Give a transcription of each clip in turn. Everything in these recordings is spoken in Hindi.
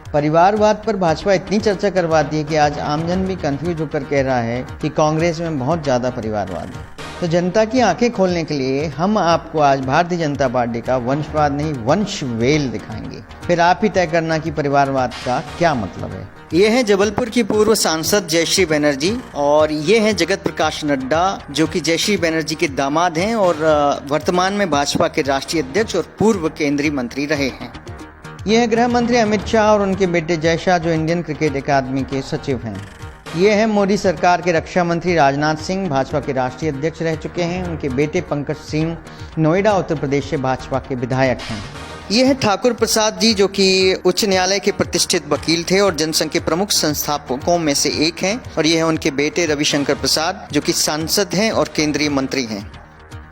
परिवारवाद पर भाजपा इतनी चर्चा करवाती है कि आज आमजन भी कंफ्यूज होकर कह रहा है कि कांग्रेस में बहुत ज़्यादा परिवारवाद है। तो जनता की आंखें खोलने के लिए हम आपको आज भारतीय जनता पार्टी का वंशवाद नहीं वंशवेल दिखाएंगे। फिर आप ही तय करना कि परिवारवाद का क्या मतलब है। ये है जबलपुर की पूर्व सांसद जयश्री बनर्जी और ये है जगत प्रकाश नड्डा जो कि जयश्री बनर्जी के दामाद हैं और वर्तमान में भाजपा के राष्ट्रीय अध्यक्ष और पूर्व केंद्रीय मंत्री रहे हैं। ये है गृह मंत्री अमित शाह और उनके बेटे जय शाह जो इंडियन क्रिकेट अकादमी के सचिव हैं। ये है मोदी सरकार के रक्षा मंत्री राजनाथ सिंह, भाजपा के राष्ट्रीय अध्यक्ष रह चुके हैं। उनके बेटे पंकज सिंह नोएडा उत्तर प्रदेश से भाजपा के विधायक हैं। ये है ठाकुर प्रसाद जी जो कि उच्च न्यायालय के प्रतिष्ठित वकील थे और जनसंघ के प्रमुख संस्थापकों में से एक हैं। और ये है उनके बेटे रविशंकर प्रसाद जो कि सांसद हैं और केंद्रीय मंत्री हैं।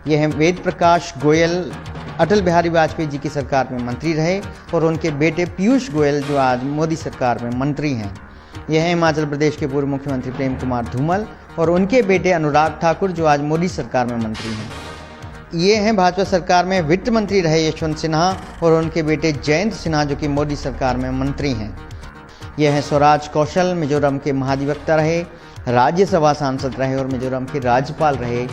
यह है वेद प्रकाश गोयल, अटल बिहारी वाजपेयी जी की सरकार में मंत्री रहे और उनके बेटे पीयूष गोयल जो आज मोदी सरकार में मंत्री हैं। यह है हिमाचल प्रदेश के पूर्व मुख्यमंत्री प्रेम कुमार धूमल और उनके बेटे अनुराग ठाकुर जो आज मोदी सरकार में मंत्री हैं। ये हैं भाजपा सरकार में वित्त मंत्री रहे यशवंत सिन्हा और उनके बेटे जयंत सिन्हा जो कि मोदी सरकार में मंत्री हैं। यह है स्वराज कौशल, मिजोरम के महाधिवक्ता रहे, राज्यसभा सांसद रहे और मिजोरम के राज्यपाल रहे।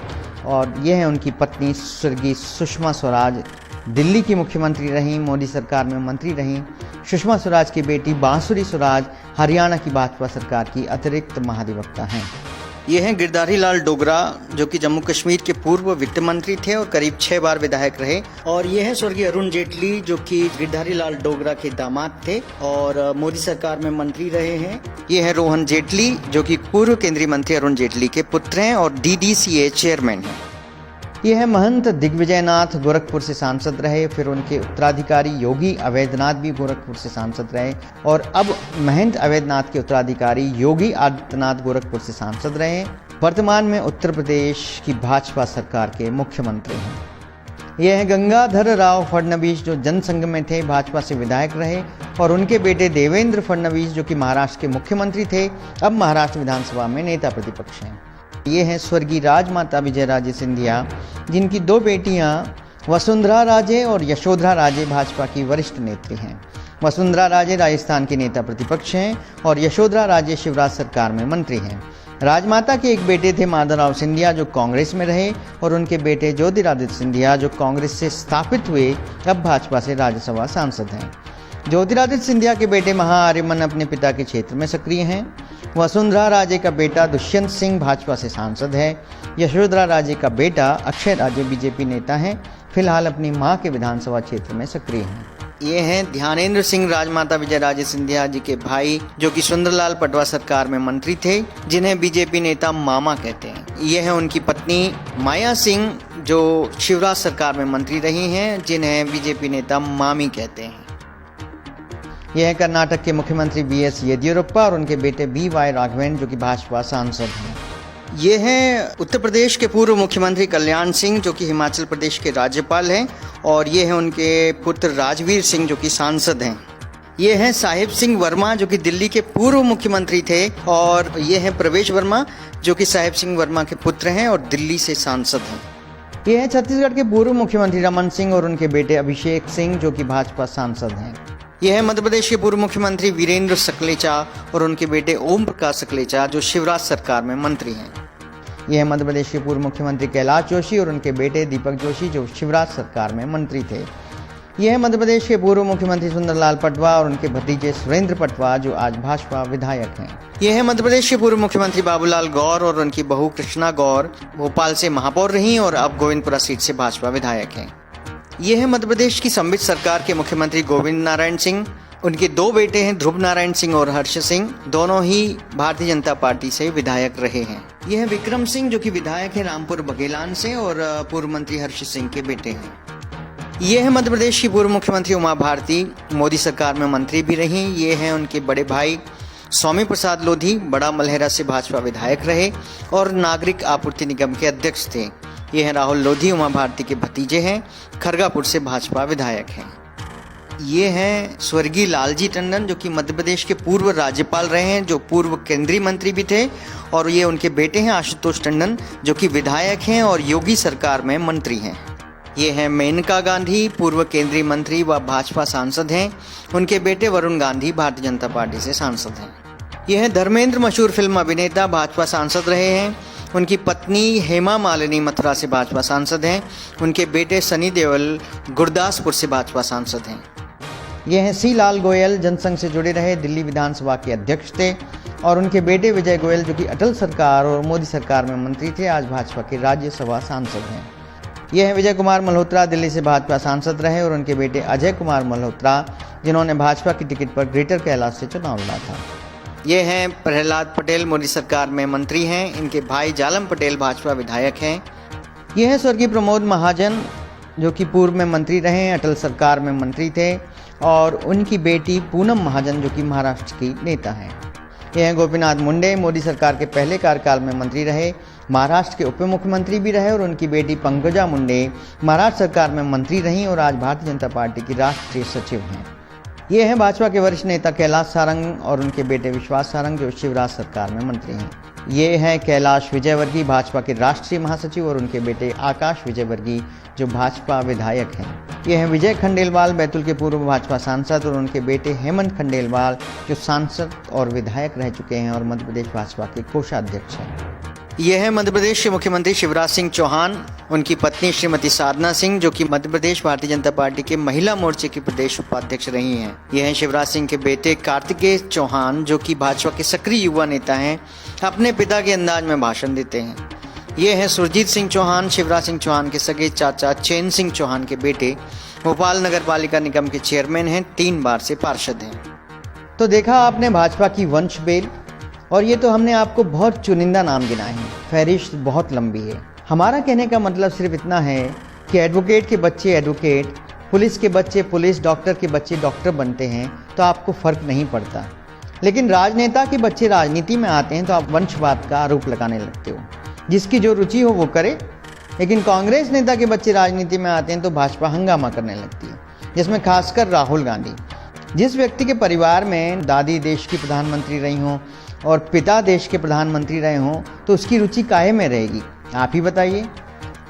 और यह है उनकी पत्नी स्वर्गीय सुषमा स्वराज, दिल्ली की मुख्यमंत्री रहीं, मोदी सरकार में मंत्री रहीं। सुषमा स्वराज की बेटी बांसुरी स्वराज हरियाणा की भाजपा सरकार की अतिरिक्त महाधिवक्ता हैं। ये हैं गिरधारी लाल डोगरा जो कि जम्मू कश्मीर के पूर्व वित्त मंत्री थे और करीब 6 बार विधायक रहे। और ये है स्वर्गीय अरुण जेटली जो कि गिरधारी लाल डोगरा के दामाद थे और मोदी सरकार में मंत्री रहे हैं। ये है रोहन जेटली जो कि पूर्व केंद्रीय मंत्री अरुण जेटली के पुत्र हैं और DDCA चेयरमैन हैं। ये है महंत दिग्विजयनाथ, गोरखपुर से सांसद रहे, फिर उनके उत्तराधिकारी योगी अवैधनाथ भी गोरखपुर से सांसद रहे और अब महंत अवैधनाथ के उत्तराधिकारी योगी आदित्यनाथ गोरखपुर से सांसद रहे। वर्तमान में उत्तर प्रदेश की भाजपा सरकार के मुख्यमंत्री हैं। यह है गंगाधर राव फडणवीस जो जनसंघ में थे, भाजपा से विधायक रहे और उनके बेटे देवेंद्र फडणवीस जो कि महाराष्ट्र के मुख्यमंत्री थे, अब महाराष्ट्र विधानसभा में नेता प्रतिपक्ष हैं। ये हैं स्वर्गीय राजमाता विजयराजे सिंधिया जिनकी 2 बेटियां वसुंधरा राजे और यशोधरा राजे भाजपा की वरिष्ठ नेत्री हैं। वसुंधरा राजे राजस्थान के नेता प्रतिपक्ष हैं और यशोधरा राजे शिवराज सरकार में मंत्री हैं। राजमाता के एक बेटे थे माधवराव सिंधिया जो कांग्रेस में रहे और उनके बेटे ज्योतिरादित्य सिंधिया जो कांग्रेस से स्थापित हुए अब भाजपा से राज्यसभा सांसद हैं। ज्योतिरादित्य सिंधिया के बेटे महाआर्यमन अपने पिता के क्षेत्र में सक्रिय हैं। वसुंधरा राजे का बेटा दुष्यंत सिंह भाजपा से सांसद है। यशोधरा राजे का बेटा अक्षय राजे बीजेपी नेता हैं, फिलहाल अपनी मां के विधानसभा क्षेत्र में सक्रिय हैं। ये हैं ध्यानेंद्र सिंह राजमाता विजयराजे सिंधिया जी के भाई जो कि सुंदरलाल पटवा सरकार में मंत्री थे, जिन्हें बीजेपी नेता मामा कहते हैं। ये है उनकी पत्नी माया सिंह जो शिवराज सरकार में मंत्री रही हैं, जिन्हें बीजेपी नेता मामी कहते हैं। यह है कर्नाटक के मुख्यमंत्री BS येदियुरप्पा और उनके बेटे BY राघवेंद्र जो कि भाजपा सांसद हैं। ये है उत्तर प्रदेश के पूर्व मुख्यमंत्री कल्याण सिंह जो कि हिमाचल प्रदेश के राज्यपाल हैं और ये है उनके पुत्र राजवीर सिंह जो कि सांसद हैं। ये हैं साहिब सिंह वर्मा जो कि दिल्ली के पूर्व मुख्यमंत्री थे और ये हैं प्रवेश वर्मा जो कि साहिब सिंह वर्मा के पुत्र हैं और दिल्ली से सांसद हैं। ये है छत्तीसगढ़ के पूर्व मुख्यमंत्री रमन सिंह और उनके बेटे अभिषेक सिंह जो कि भाजपा सांसद हैं। यह है मध्य प्रदेश के पूर्व मुख्यमंत्री वीरेंद्र सकलेचा और उनके बेटे ओम प्रकाश सकलेचा जो शिवराज सरकार में मंत्री हैं। यह है मध्य प्रदेश के पूर्व मुख्यमंत्री कैलाश जोशी और उनके बेटे दीपक जोशी जो शिवराज सरकार में मंत्री थे। यह है मध्य प्रदेश के पूर्व मुख्यमंत्री सुंदरलाल पटवा और उनके भतीजे सुरेंद्र पटवा जो आज भाजपा विधायक हैं। यह है मध्य प्रदेश के पूर्व मुख्यमंत्री बाबूलाल गौर और उनकी बहू कृष्णा गौर भोपाल से महापौर रहीं और अब गोविंदपुरा सीट से भाजपा विधायक हैं। ये है मध्य प्रदेश की सम्मिश्र सरकार के मुख्यमंत्री गोविंद नारायण सिंह। उनके 2 बेटे हैं ध्रुव नारायण सिंह और हर्ष सिंह, दोनों ही भारतीय जनता पार्टी से विधायक रहे हैं। ये है विक्रम सिंह जो कि विधायक हैं रामपुर बघेलान से और पूर्व मंत्री हर्ष सिंह के बेटे हैं। ये है मध्य प्रदेश की पूर्व मुख्यमंत्री उमा भारती, मोदी सरकार में मंत्री भी रहीं। ये हैं उनके बड़े भाई स्वामी प्रसाद लोधी, बड़ा मलहरा से भाजपा विधायक रहे और नागरिक आपूर्ति निगम के अध्यक्ष थे। ये हैं राहुल लोधी, उमा भारती के भतीजे हैं, खरगापुर से भाजपा विधायक हैं। ये हैं स्वर्गीय लालजी टंडन जो कि मध्य प्रदेश के पूर्व राज्यपाल रहे हैं, जो पूर्व केंद्रीय मंत्री भी थे और ये उनके बेटे हैं आशुतोष टंडन जो कि विधायक हैं और योगी सरकार में मंत्री हैं। ये हैं मेनका गांधी, पूर्व केंद्रीय मंत्री व भाजपा सांसद हैं। उनके बेटे वरुण गांधी भारतीय जनता पार्टी से सांसद हैं। ये हैं धर्मेंद्र, मशहूर फिल्म अभिनेता, भाजपा सांसद रहे हैं। उनकी पत्नी हेमा मालिनी मथुरा से भाजपा सांसद हैं। उनके बेटे सनी देओल गुरदासपुर से भाजपा सांसद हैं। ये हैं सी लाल गोयल, जनसंघ से जुड़े रहे, दिल्ली विधानसभा के अध्यक्ष थे। और उनके बेटे विजय गोयल, जो कि अटल सरकार और मोदी सरकार में मंत्री थे, आज भाजपा के राज्यसभा सांसद हैं। ये हैं विजय कुमार मल्होत्रा, दिल्ली से भाजपा सांसद रहे, और उनके बेटे अजय कुमार मल्होत्रा, जिन्होंने भाजपा की टिकट पर ग्रेटर कैलाश से चुनाव लड़ा था। ये हैं प्रहलाद पटेल, मोदी सरकार में मंत्री हैं। इनके भाई जालम पटेल भाजपा विधायक हैं। ये हैं स्वर्गीय प्रमोद महाजन, जो कि पूर्व में मंत्री रहे, अटल सरकार में मंत्री थे, और उनकी बेटी पूनम महाजन, जो कि महाराष्ट्र की नेता हैं। ये हैं गोपीनाथ मुंडे, मोदी सरकार के पहले कार्यकाल में मंत्री रहे, महाराष्ट्र के उप मुख्यमंत्री भी रहे, और उनकी बेटी पंकजा मुंडे महाराष्ट्र सरकार में मंत्री रहीं और आज भारतीय जनता पार्टी की राष्ट्रीय सचिव हैं। ये हैं भाजपा के वरिष्ठ नेता कैलाश सारंग और उनके बेटे विश्वास सारंग, जो शिवराज सरकार में मंत्री हैं। ये हैं कैलाश विजयवर्गीय, भाजपा के राष्ट्रीय महासचिव, और उनके बेटे आकाश विजयवर्गीय, जो भाजपा विधायक हैं। ये हैं विजय खंडेलवाल, बैतूल के पूर्व भाजपा सांसद, और उनके बेटे हेमंत खंडेलवाल, जो सांसद और विधायक रह चुके हैं और मध्य प्रदेश भाजपा के कोषाध्यक्ष हैं। ये है मध्य प्रदेश के मुख्यमंत्री शिवराज सिंह चौहान, उनकी पत्नी श्रीमती साधना सिंह, जो कि मध्य प्रदेश भारतीय जनता पार्टी के महिला मोर्चे की प्रदेश उपाध्यक्ष रही हैं। ये हैं शिवराज सिंह के बेटे कार्तिकेय चौहान, जो कि भाजपा के सक्रिय युवा नेता हैं, अपने पिता के अंदाज में भाषण देते हैं। ये हैं सुरजीत सिंह चौहान, शिवराज सिंह चौहान के सगे चाचा चैन सिंह चौहान के बेटे, भोपाल नगर पालिका निगम के चेयरमैन हैं, 3 बार से पार्षद हैं। तो देखा आपने भाजपा की वंश बेल, और ये तो हमने आपको बहुत चुनिंदा नाम गिनाए हैं, फहरिस्त बहुत लंबी है। हमारा कहने का मतलब सिर्फ इतना है कि एडवोकेट के बच्चे एडवोकेट, पुलिस के बच्चे पुलिस, डॉक्टर के बच्चे डॉक्टर बनते हैं तो आपको फर्क नहीं पड़ता, लेकिन राजनेता के बच्चे राजनीति में आते हैं तो आप वंशवाद का आरोप लगाने लगते हो। जिसकी जो रुचि हो वो करे, लेकिन कांग्रेस नेता के बच्चे राजनीति में आते हैं तो भाजपा हंगामा करने लगती है, जिसमें खासकर राहुल गांधी। जिस व्यक्ति के परिवार में दादी देश की प्रधानमंत्री रही हों और पिता देश के प्रधानमंत्री रहे हों तो उसकी रुचि काहे में रहेगी, आप ही बताइए।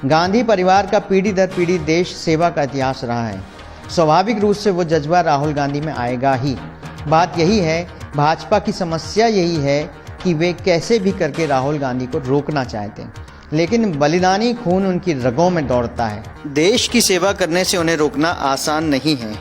गांधी परिवार का पीढ़ी दर पीढ़ी देश सेवा का इतिहास रहा है, स्वाभाविक रूप से वो जज्बा राहुल गांधी में आएगा ही। बात यही है, भाजपा की समस्या यही है कि वे कैसे भी करके राहुल गांधी को रोकना चाहते हैं, लेकिन बलिदानी खून उनकी रगों में दौड़ता है। देश की सेवा करने से उन्हें रोकना आसान नहीं है।